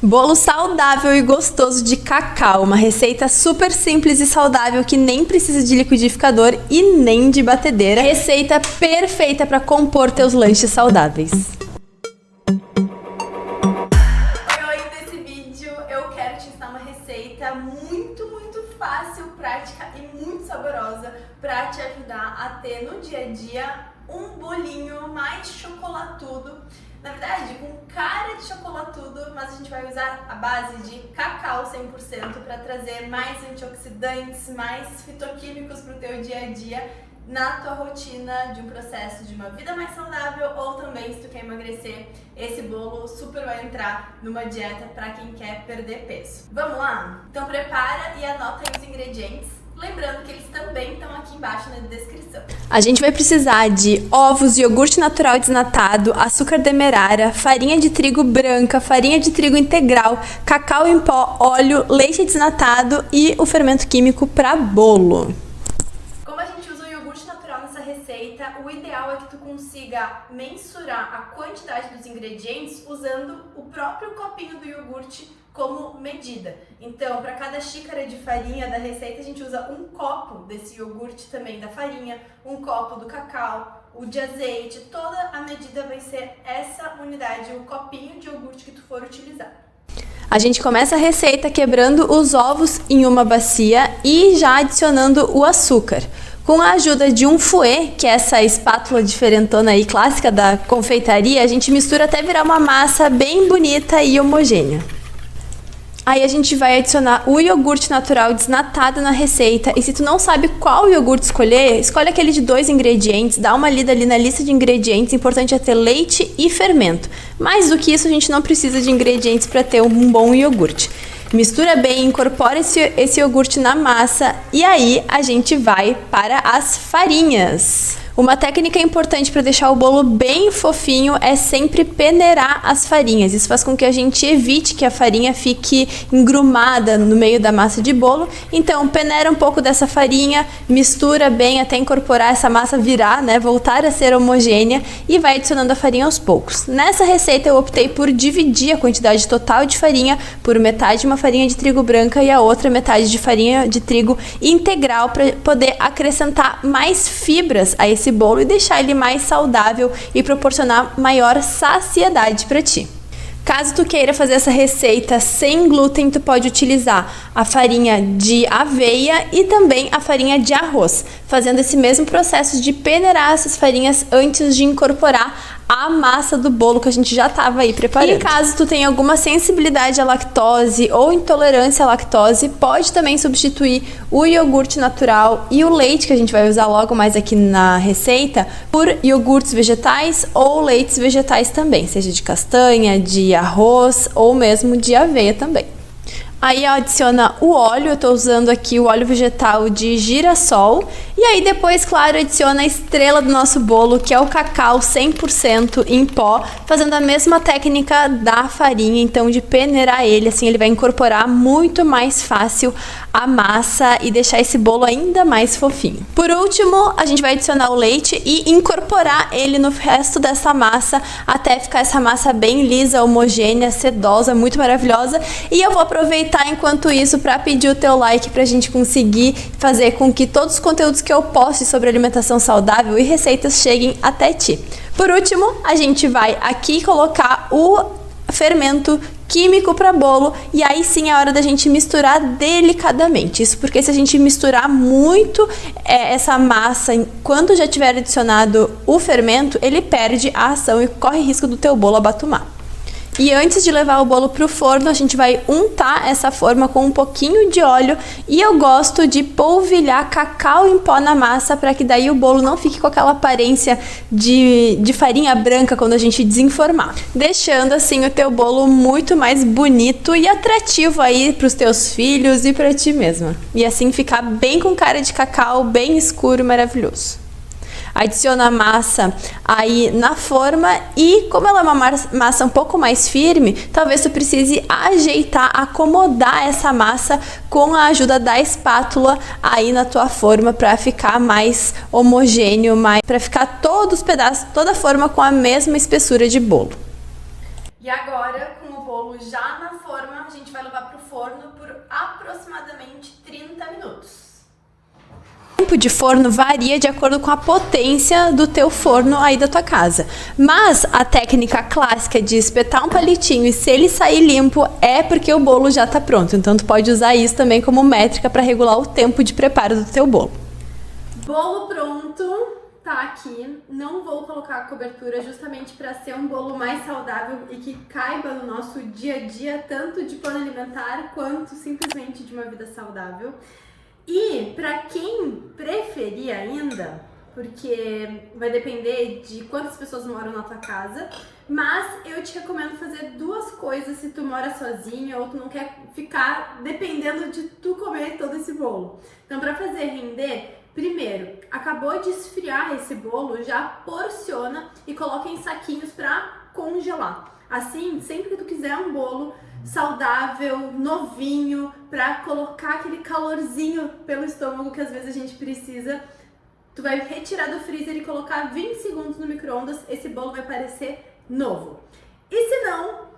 Bolo saudável e gostoso de cacau, uma receita super simples e saudável que nem precisa de liquidificador e nem de batedeira. Receita perfeita para compor teus lanches saudáveis. Oi, nesse vídeo eu quero te ensinar uma receita muito fácil, prática e muito saborosa para te ajudar a ter no dia a dia um bolinho mais chocolatudo. Na verdade, com cara de chocolatudo, mas a gente vai usar a base de cacau 100% para trazer mais antioxidantes, mais fitoquímicos para o teu dia a dia na tua rotina de um processo de uma vida mais saudável, ou também se tu quer emagrecer, esse bolo super vai entrar numa dieta para quem quer perder peso. Vamos lá? Então prepara e anota aí os ingredientes. Lembrando que eles também estão aqui embaixo na descrição. A gente vai precisar de ovos, iogurte natural desnatado, açúcar demerara, farinha de trigo branca, farinha de trigo integral, cacau em pó, óleo, leite desnatado e o fermento químico para bolo. Como a gente usa o iogurte natural nessa receita, o ideal é que tu consiga mensurar a quantidade dos ingredientes usando o próprio copinho do iogurte como medida. Então, para cada xícara de farinha da receita, a gente usa um copo desse iogurte também da farinha, um copo do cacau, o de azeite, toda a medida vai ser essa unidade, o copinho de iogurte que tu for utilizar. A gente começa a receita quebrando os ovos em uma bacia e já adicionando o açúcar. Com a ajuda de um fouet, que é essa espátula diferentona aí, clássica da confeitaria, a gente mistura até virar uma massa bem bonita e homogênea. Aí a gente vai adicionar o iogurte natural desnatado na receita. E se tu não sabe qual iogurte escolher, escolhe aquele de 2 ingredientes, dá uma lida ali na lista de ingredientes. Importante é ter leite e fermento. Mais do que isso, a gente não precisa de ingredientes para ter um bom iogurte. Mistura bem, incorpora esse iogurte na massa e aí a gente vai para as farinhas. Uma técnica importante para deixar o bolo bem fofinho é sempre peneirar as farinhas. Isso faz com que a gente evite que a farinha fique engrumada no meio da massa de bolo. Então, peneira um pouco dessa farinha, mistura bem até incorporar essa massa virar, voltar a ser homogênea e vai adicionando a farinha aos poucos. Nessa receita eu optei por dividir a quantidade total de farinha por metade uma farinha de trigo branca e a outra metade de farinha de trigo integral para poder acrescentar mais fibras a esse bolo e deixar ele mais saudável e proporcionar maior saciedade para ti. Caso tu queira fazer essa receita sem glúten, tu pode utilizar a farinha de aveia e também a farinha de arroz, fazendo esse mesmo processo de peneirar essas farinhas antes de incorporar a massa do bolo que a gente já estava aí preparando. E caso tu tenha alguma sensibilidade à lactose ou intolerância à lactose, pode também substituir o iogurte natural e o leite, que a gente vai usar logo mais aqui na receita, por iogurtes vegetais ou leites vegetais também, seja de castanha, de arroz ou mesmo de aveia também. Aí adiciona o óleo, eu tô usando aqui o óleo vegetal de girassol. E aí depois, claro, adiciona a estrela do nosso bolo, que é o cacau 100% em pó, fazendo a mesma técnica da farinha, então de peneirar ele, assim ele vai incorporar muito mais fácil a massa e deixar esse bolo ainda mais fofinho. Por último, a gente vai adicionar o leite e incorporar ele no resto dessa massa, até ficar essa massa bem lisa, homogênea, sedosa, muito maravilhosa. E eu vou aproveitar enquanto isso para pedir o teu like para a gente conseguir fazer com que todos os conteúdos que eu poste sobre alimentação saudável e receitas cheguem até ti. Por último, a gente vai aqui colocar o fermento químico para bolo e aí sim é hora da gente misturar delicadamente. Isso porque se a gente misturar muito essa massa quando já tiver adicionado o fermento, ele perde a ação e corre risco do teu bolo abatumar. E antes de levar o bolo para o forno, a gente vai untar essa forma com um pouquinho de óleo. E eu gosto de polvilhar cacau em pó na massa para que daí o bolo não fique com aquela aparência de farinha branca quando a gente desenformar. Deixando assim o teu bolo muito mais bonito e atrativo aí para os teus filhos e para ti mesma. E assim ficar bem com cara de cacau, bem escuro, maravilhoso. Adiciona a massa aí na forma e como ela é uma massa um pouco mais firme, talvez tu precise ajeitar, acomodar essa massa com a ajuda da espátula aí na tua forma para ficar mais homogêneo, para ficar todos os pedaços, toda a forma com a mesma espessura de bolo. E agora, com o bolo bolo já na forma, a gente vai levar pro forno por aproximadamente 30 minutos. O tempo de forno varia de acordo com a potência do teu forno aí da tua casa. Mas a técnica clássica de espetar um palitinho e se ele sair limpo é porque o bolo já está pronto. Então tu pode usar isso também como métrica para regular o tempo de preparo do teu bolo. Bolo pronto, tá aqui. Não vou colocar a cobertura justamente para ser um bolo mais saudável e que caiba no nosso dia a dia, tanto de plano alimentar quanto simplesmente de uma vida saudável. E para quem preferir ainda, porque vai depender de quantas pessoas moram na tua casa, mas eu te recomendo fazer duas coisas se tu mora sozinha ou tu não quer ficar dependendo de tu comer todo esse bolo. Então, para fazer render, primeiro, acabou de esfriar esse bolo, já porciona e coloca em saquinhos para congelar. Assim, sempre que tu quiser um bolo saudável, novinho, para colocar aquele calorzinho pelo estômago que às vezes a gente precisa, tu vai retirar do freezer e colocar 20 segundos no micro-ondas, esse bolo vai parecer novo. E se não,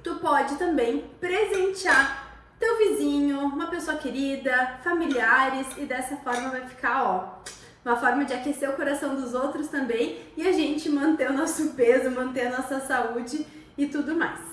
tu pode também presentear teu vizinho, uma pessoa querida, familiares, e dessa forma vai ficar, ó, uma forma de aquecer o coração dos outros também e a gente manter o nosso peso, manter a nossa saúde e tudo mais.